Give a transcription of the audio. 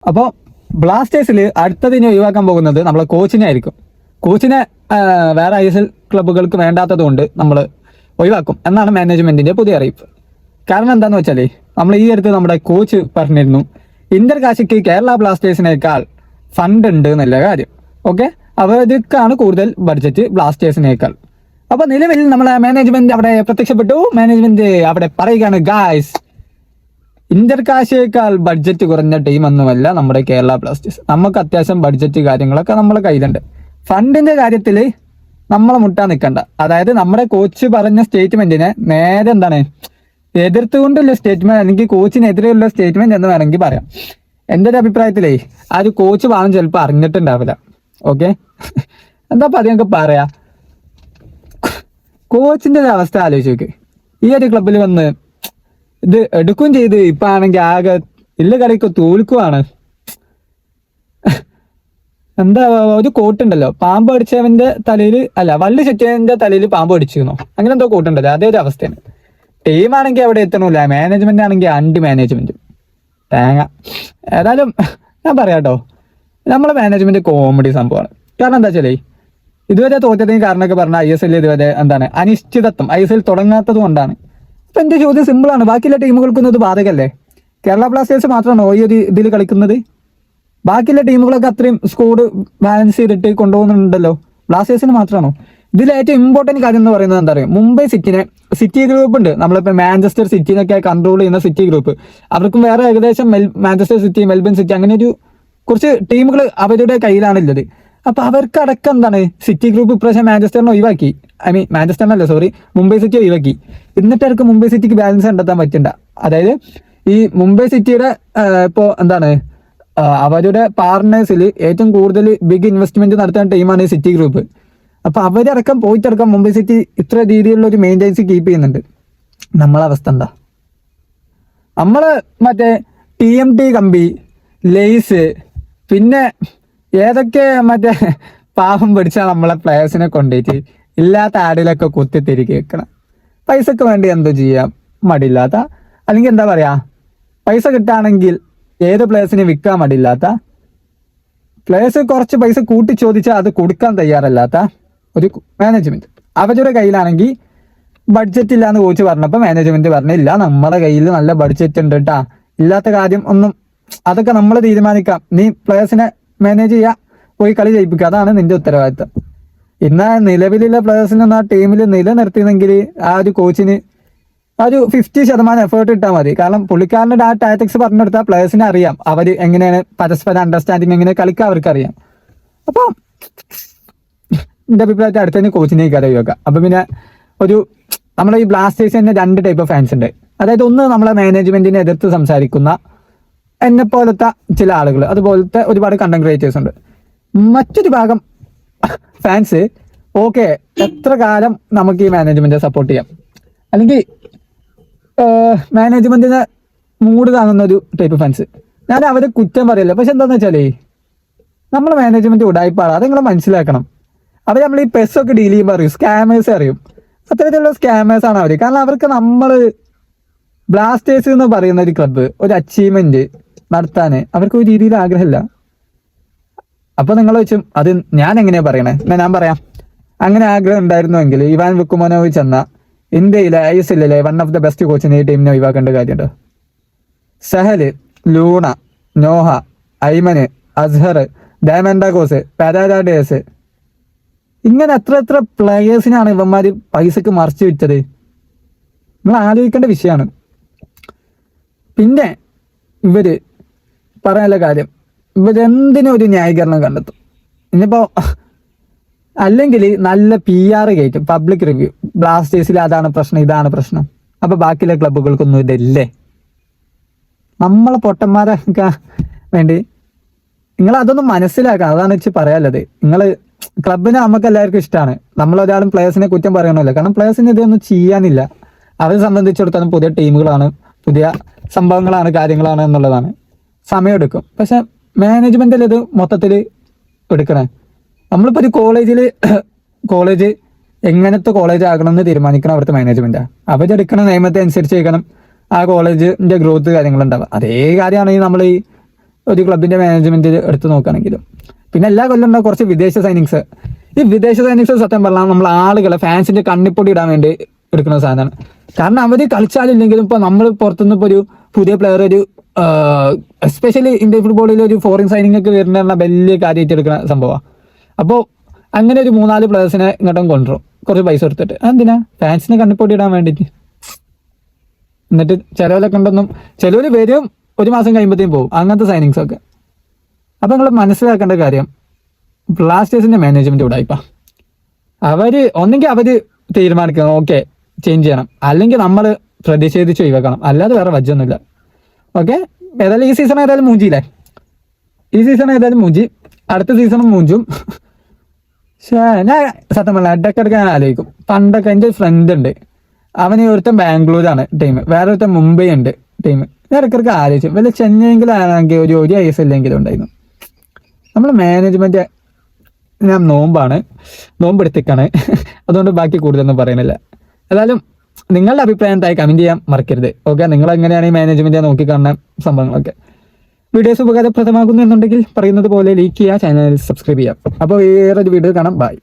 അപ്പോൾ ബ്ലാസ്റ്റേഴ്സിൽ അടുത്തതിനെ ഒഴിവാക്കാൻ പോകുന്നത് നമ്മളെ കോച്ചിനെ ആയിരിക്കും. കോച്ചിനെ വേറെ ISL ക്ലബ്ബുകൾക്ക് വേണ്ടാത്തത് കൊണ്ട് നമ്മൾ ഒഴിവാക്കും എന്നാണ് മാനേജ്മെന്റിന്റെ പുതിയ അറിയിപ്പ്. കാരണം എന്താന്ന് വെച്ചാൽ നമ്മൾ ഈ അടുത്ത് നമ്മുടെ കോച്ച് പറഞ്ഞിരുന്നു ഇന്റർ കാശിക്ക് കേരള ബ്ലാസ്റ്റേഴ്സിനേക്കാൾ ഫണ്ട് ഉണ്ട് എന്നുള്ള കാര്യം. ഓക്കെ, അവർക്കാണ് കൂടുതൽ ബഡ്ജറ്റ് ബ്ലാസ്റ്റേഴ്സിനേക്കാൾ. അപ്പൊ നിലവിൽ നമ്മളെ മാനേജ്മെന്റ് അവിടെ പ്രത്യക്ഷപ്പെട്ടു. മാനേജ്മെന്റ് അവിടെ പറയുകയാണ്, ഗായ്സ്, ഇന്റർ കാശിയേക്കാൾ ബഡ്ജറ്റ് കുറഞ്ഞ ടീമൊന്നുമല്ല നമ്മുടെ കേരള ബ്ലാസ്റ്റേഴ്സ്. നമുക്ക് അത്യാവശ്യം ബഡ്ജറ്റ് കാര്യങ്ങളൊക്കെ നമ്മളെ കയ്യിലുണ്ട്. ഫണ്ടിന്റെ കാര്യത്തിൽ നമ്മളെ മുട്ടാൻ നിൽക്കണ്ട. അതായത് നമ്മുടെ കോച്ച് പറഞ്ഞ സ്റ്റേറ്റ്മെന്റിനെ നേരെ എതിർത്തുകൊണ്ടുള്ള സ്റ്റേറ്റ്മെന്റ് അല്ലെങ്കിൽ കോച്ചിനെതിരെയുള്ള സ്റ്റേറ്റ്മെന്റ് എന്ന് വേണമെങ്കിൽ പറയാം. എൻ്റെ ഒരു അഭിപ്രായത്തിലേ ആ ഒരു കോച്ച് പറഞ്ഞ് ചിലപ്പോൾ അറിഞ്ഞിട്ടുണ്ടാവില്ല. ഓക്കെ, എന്താ പറയാ പറയാ കോച്ചിന്റെ ഒരു അവസ്ഥ ആലോചിച്ച് നോക്ക്. ഈ ഒരു ക്ലബിൽ വന്ന് ഇത് എടുക്കുകയും ചെയ്ത് ഇപ്പൊ ആണെങ്കിൽ ആകെ ഇല്ല കളിക്ക് തോൽക്കുവാണ്. എന്താ ഒരു കോട്ടുണ്ടല്ലോ, പാമ്പ് അടിച്ചവന്റെ തലയിൽ അല്ല വള്ളി ചുറ്റിയവന്റെ തലയിൽ പാമ്പ് അടിച്ചിരുന്നോ, അങ്ങനെ എന്തോ കോട്ടുണ്ടല്ലോ, അതേ ഒരു അവസ്ഥയാണ്. ടീമാണെങ്കിൽ അവിടെ എത്തണില്ല, മാനേജ്മെന്റ് ആണെങ്കിൽ ആന്റി മാനേജ്മെന്റ് തേങ്ങ. ഏതായാലും ഞാൻ പറയാട്ടോ, നമ്മളെ മാനേജ്മെന്റ് കോമഡി സംഭവമാണ്. കാരണം എന്താ വെച്ചാലേ ഇതുവരെ തോറ്റതിന് കാരണമൊക്കെ പറഞ്ഞാൽ ISL ഇതുവരെ അനിശ്ചിതത്വം ISL തുടങ്ങാത്തത് കൊണ്ടാണ്. അപ്പൊ എന്റെ ചോദ്യം സിമ്പിളാണ്, ബാക്കിയുള്ള ടീമുകൾക്കൊന്നും ഇത് ബാധകല്ലേ? കേരള ബ്ലാസ്റ്റേഴ്സ് മാത്രമാണോ ഈ ഒരു ഇതിൽ കളിക്കുന്നത്? ബാക്കിയുള്ള ടീമുകളൊക്കെ അത്രയും സ്കോഡ് ബാലൻസ് ചെയ്തിട്ട് കൊണ്ടുപോകുന്നുണ്ടല്ലോ, ബ്ലാസ്റ്റേഴ്സിന് മാത്രമാണോ? ഇതിൽ ഏറ്റവും ഇമ്പോർട്ടന്റ് കാര്യം എന്ന് പറയുന്നത് എന്താ പറയുക, മുംബൈ സിറ്റി ഗ്രൂപ്പ് ഉണ്ട്. നമ്മളിപ്പോൾ മാഞ്ചസ്റ്റർ സിറ്റിനൊക്കെ കൺട്രോൾ ചെയ്യുന്ന സിറ്റി ഗ്രൂപ്പ്, അവർക്കും വേറെ ഏകദേശം മാഞ്ചസ്റ്റർ സിറ്റി, മെൽബൺ സിറ്റി, അങ്ങനെ ഒരു കുറച്ച് ടീമുകൾ അവരുടെ കയ്യിലാണുള്ളത്. അപ്പൊ അവർക്കടക്കം സിറ്റി ഗ്രൂപ്പ് ഇപ്രാവശ്യം മാഞ്ചസ്റ്ററിനെ ഒഴിവാക്കി. മാഞ്ചസ്റ്ററിനല്ല, സോറി, മുംബൈ സിറ്റി ഒഴിവാക്കി. എന്നിട്ട് അവർക്ക് മുംബൈ സിറ്റിക്ക് ബാലൻസ് കണ്ടെത്താൻ പറ്റണ്ട. അതായത് ഈ മുംബൈ സിറ്റിയുടെ ഇപ്പോ അവരുടെ പാർട്ട്നേഴ്സിൽ ഏറ്റവും കൂടുതൽ ബിഗ് ഇൻവെസ്റ്റ്മെന്റ് നടത്തുന്ന ടീമാണ് ഈ സിറ്റി ഗ്രൂപ്പ്. അപ്പൊ അവരടക്കം പോയിട്ടടക്കം മുംബൈ സിറ്റി ഇത്ര രീതിയിലുള്ള ഒരു മെയിൻറ്റൈൻസ് കീപ്പ് ചെയ്യുന്നുണ്ട്. നമ്മളെ അവസ്ഥ എന്താ? നമ്മള് മറ്റേ TMT കമ്പി, ലെയ്സ്, പിന്നെ ഏതൊക്കെ മറ്റേ പാവം പിടിച്ചാൽ നമ്മളെ പ്ലേയേഴ്സിനെ കൊണ്ടുപോയിട്ട് ഇല്ലാത്ത ആടിലൊക്കെ കുത്തിത്തിരിക്കി വെക്കണം. പൈസക്ക് വേണ്ടി എന്തോ ചെയ്യാം മടിയില്ലാത്ത, അല്ലെങ്കിൽ എന്താ പറയാ, പൈസ കിട്ടുകയാണെങ്കിൽ ഏത് പ്ലേയേഴ്സിനെ വിൽക്കാൻ മടിയില്ലാത്ത, പ്ലേയേഴ്സ് കുറച്ച് പൈസ കൂട്ടി ചോദിച്ചാൽ അത് കൊടുക്കാൻ തയ്യാറല്ലാത്ത ഒരു മാനേജ്മെന്റ്. അവരുടെ കയ്യിലാണെങ്കിൽ ബഡ്ജറ്റ് ഇല്ലാന്ന് കോച്ച് പറഞ്ഞപ്പോൾ മാനേജ്മെന്റ് പറഞ്ഞില്ല, നമ്മുടെ കയ്യിൽ നല്ല ബഡ്ജറ്റ് ഉണ്ട് കേട്ടാ, ഇല്ലാത്ത കാര്യം ഒന്നും, അതൊക്കെ നമ്മൾ തീരുമാനിക്കാം, നീ പ്ലേയേഴ്സിനെ മാനേജ് ചെയ്യുക, പോയി കളി ജയിപ്പിക്കുക, അതാണ് നിന്റെ ഉത്തരവാദിത്തം. ഇന്ന് നിലവിലുള്ള പ്ലേയേഴ്സിനൊന്നും ആ ടീമിൽ നിലനിർത്തിയെങ്കിൽ ആ ഒരു കോച്ചിന് ഒരു 50% എഫേർട്ട് ഇട്ടാൽ മതി. കാരണം പുള്ളിക്കാരൻ്റെ ആ ടാറ്റിക്സ് പറഞ്ഞെടുത്താൽ പ്ലേയേഴ്സിനെ അറിയാം, അവർ എങ്ങനെയാണ് പരസ്പരം അണ്ടർസ്റ്റാൻഡിങ്, എങ്ങനെ കളിക്കുക അവർക്ക് അറിയാം. അപ്പോൾ എൻ്റെ അഭിപ്രായത്തിൽ അടുത്തതിന് കോച്ചിനേക്ക് അറിയുക. അപ്പം പിന്നെ നമ്മളെ ഈ ബ്ലാസ്റ്റേഴ്സ് തന്നെ 2 ടൈപ്പ് ഓഫ് ഫാൻസ് ഉണ്ട്. അതായത് ഒന്ന് നമ്മളെ മാനേജ്മെന്റിനെ എതിർത്ത് സംസാരിക്കുന്ന എന്നെ പോലത്തെ ചില ആളുകൾ, അതുപോലത്തെ ഒരുപാട് കണ്ടന്റ് ക്രിയേറ്റേഴ്സ് ഉണ്ട്. മറ്റൊരു ഭാഗം ഫാൻസ് ഓക്കെ, എത്ര കാലം നമുക്ക് ഈ മാനേജ്മെന്റിനെ സപ്പോർട്ട് ചെയ്യാം, അല്ലെങ്കിൽ മാനേജ്മെന്റിനെ മൂഡ് താങ്ങുന്ന ഒരു ടൈപ്പ് ഫാൻസ്. ഞാൻ അവരെ കുറ്റം പറയില്ല, പക്ഷെ എന്താന്ന് വെച്ചാലേ നമ്മളെ മാനേജ്മെന്റ് ഉടായിപ്പാണ്, അത് നിങ്ങൾ മനസ്സിലാക്കണം. അവർ നമ്മൾ ഈ പെസ്സൊക്കെ ഡീൽ ചെയ്യുമ്പോൾ അറിയും, സ്കാമേഴ്സ് അറിയും, അത്തരത്തിലുള്ള സ്കാമേഴ്സ് ആണ് അവർ. കാരണം അവർക്ക് നമ്മൾ ബ്ലാസ്റ്റേഴ്സ് എന്ന് പറയുന്ന ഒരു ക്ലബ്ബ് ഒരു അച്ചീവ്മെന്റ് നടത്താൻ അവർക്ക് ഒരു രീതിയിൽ ആഗ്രഹമില്ല. അപ്പൊ നിങ്ങൾ വെച്ചും അത് ഞാൻ എങ്ങനെയാ പറയണേ, ഞാൻ പറയാം, അങ്ങനെ ആഗ്രഹം ഉണ്ടായിരുന്നുവെങ്കിൽ ഇവാൻ വുക്കുമോനോവിച്ച് എന്ന ഇന്ത്യയിലെ ISL one of the best കോച്ചിനെ ഈ ടീമിനെ ഒഴിവാക്കേണ്ട കാര്യമുണ്ടോ? Sahal, Luna, Noah, Aimen, Azhar, Diamantakos, Paredes, ഇങ്ങനെ എത്ര പ്ലേയേഴ്സിനാണ് ഇവന്മാര് പൈസക്ക് മറിച്ച് വിറ്റത്? നിങ്ങൾ ആലോചിക്കേണ്ട വിഷയമാണ്. പിന്നെ ഇവര് പറയാനുള്ള കാര്യം, ഇവരെന്തിനും ഒരു ന്യായീകരണം കണ്ടെത്തും. ഇനിയിപ്പോ അല്ലെങ്കിൽ നല്ല PR കയറ്റും, പബ്ലിക് റിവ്യൂ, ബ്ലാസ്റ്റേഴ്സിൽ അതാണ് പ്രശ്നം, ഇതാണ് പ്രശ്നം. അപ്പൊ ബാക്കിയുള്ള ക്ലബ്ബുകൾക്കൊന്നും ഇതല്ലേ? നമ്മളെ പൊട്ടന്മാരൊക്കെ വേണ്ടി നിങ്ങൾ അതൊന്നും മനസ്സിലാക്കണം. അതാണ് വെച്ച് പറയാനുള്ളത്. നിങ്ങൾ ക്ലബിനെ നമുക്ക് എല്ലാവർക്കും ഇഷ്ടമാണ്, നമ്മളൊരാളും പ്ലേയേഴ്സിനെ കുറ്റം പറയണമല്ലോ. കാരണം പ്ലേയേഴ്സിന് ഇതൊന്നും ചെയ്യാനില്ല. അവരെ സംബന്ധിച്ചിടത്തോളം പുതിയ ടീമുകളാണ്, പുതിയ സംഭവങ്ങളാണ്, കാര്യങ്ങളാണ് എന്നുള്ളതാണ്. സമയമെടുക്കും. പക്ഷെ മാനേജ്മെന്റിൽ ഇത് മൊത്തത്തിൽ എടുക്കണേ. നമ്മളിപ്പോൾ ഒരു കോളേജ് എങ്ങനത്തെ കോളേജ് ആകണം എന്ന് തീരുമാനിക്കണം അവിടുത്തെ മാനേജ്മെന്റാണ്. അവരെടുക്കണ നിയമത്തെ അനുസരിച്ച് ചെയ്യണം ആ കോളേജിന്റെ ഗ്രോത്ത് കാര്യങ്ങളുണ്ടാവുക. അതേ കാര്യമാണ് ഈ നമ്മൾ ഈ ഒരു ക്ലബിന്റെ മാനേജ്മെന്റ് എടുത്ത് നോക്കുകയാണെങ്കിലും. പിന്നെ എല്ലാ കൊല്ലം ഉണ്ടാവും കുറച്ച് വിദേശ സൈനിങ്സ്. ഈ വിദേശ സൈനിങ്സ് സത്യം പറഞ്ഞാൽ നമ്മൾ ആളുകളെ ഫാൻസിന്റെ കണ്ണിപ്പൊടി ഇടാൻ വേണ്ടി എടുക്കുന്ന സാധനമാണ്. കാരണം അവർ കളിച്ചാലില്ലെങ്കിലും ഇപ്പോൾ നമ്മൾ പുറത്തുനിന്ന് ഇപ്പോൾ ഒരു പുതിയ പ്ലെയർ ഒരു എസ്പെഷ്യലി ഇന്ത്യൻ ഫുട്ബോളിൽ ഒരു ഫോറിൻ സൈനിങ് ഒക്കെ വരുന്ന വലിയ കാര്യമായിട്ട് എടുക്കുന്ന സംഭവമാണ്. അപ്പോൾ അങ്ങനെ ഒരു 3-4 പ്ലെയേഴ്സിനെ ഇങ്ങോട്ടും കൊണ്ടുവരും കുറച്ച് പൈസ കൊടുത്തിട്ട്. എന്തിനാ? ഫാൻസിനെ കണ്ണിപ്പൊടി ഇടാൻ വേണ്ടിയിട്ട്. എന്നിട്ട് ചിലവരൊക്കെ ഉണ്ടെന്നും ചിലവർ വരും 1 മാസം കഴിയുമ്പോഴത്തേക്കും പോകും, അങ്ങനത്തെ സൈനിങ്സ് ഒക്കെ. അപ്പം നിങ്ങൾ മനസ്സിലാക്കേണ്ട കാര്യം ബ്ലാസ്റ്റേഴ്സിന്റെ മാനേജ്മെന്റ് ഉടായിപ്പാ. ഒന്നെങ്കിൽ അവർ തീരുമാനിക്കണം ഓക്കെ ചേഞ്ച് ചെയ്യണം, അല്ലെങ്കിൽ നമ്മൾ പ്രതിഷേധിച്ച് ഒഴിവാക്കണം, അല്ലാതെ വേറെ വജ്ജൊന്നുമില്ല. ഓക്കെ, ഏതായാലും ഈ സീസൺ ഏതായാലും മൂഞ്ചിയില്ലേ? ഈ സീസൺ ഏതായാലും മൂഞ്ചി, അടുത്ത സീസണും മൂഞ്ചും. പക്ഷേ ഞാൻ സത്യം പറഞ്ഞാൽ ഇടയ്ക്കിടയ്ക്ക് ഞാൻ ആലോചിക്കും, പണ്ടൊക്കെ എൻ്റെ ഒരു ഫ്രണ്ട് ഉണ്ട്, അവന് ഒരുത്തൻ ബാംഗ്ലൂരാണ് ടീം, വേറെ ഒരുത്തൻ മുംബൈ ഉണ്ട് ടീം. ഞാൻ ഇടയ്ക്കിടയ്ക്ക് ആലോചിച്ചു വല്ല ചെന്നൈയെങ്കിലാണെങ്കിൽ ഒരു IS എല്ലെങ്കിലും ഉണ്ടായിരുന്നു. നമ്മൾ മാനേജ്മെന്റ്, ഞാൻ നോമ്പെടുത്തിക്കാണ്, അതുകൊണ്ട് ബാക്കി കൂടുതലൊന്നും പറയുന്നില്ല. ഏതായാലും നിങ്ങളുടെ അഭിപ്രായം എന്തായി കമന്റ് ചെയ്യാൻ മറക്കരുത്. ഓക്കെ, നിങ്ങൾ എങ്ങനെയാണ് ഈ മാനേജ്മെന്റ് നോക്കിക്കാണുന്ന സംഭവങ്ങളൊക്കെ. വീഡിയോസ് ഉപകാരപ്രദമാകുന്നു എന്നുണ്ടെങ്കിൽ പറയുന്നത് പോലെ ലൈക്ക് ചെയ്യുക, ചാനൽ സബ്സ്ക്രൈബ് ചെയ്യാം. അപ്പോൾ വേറൊരു വീഡിയോ കാണാം. ബൈ.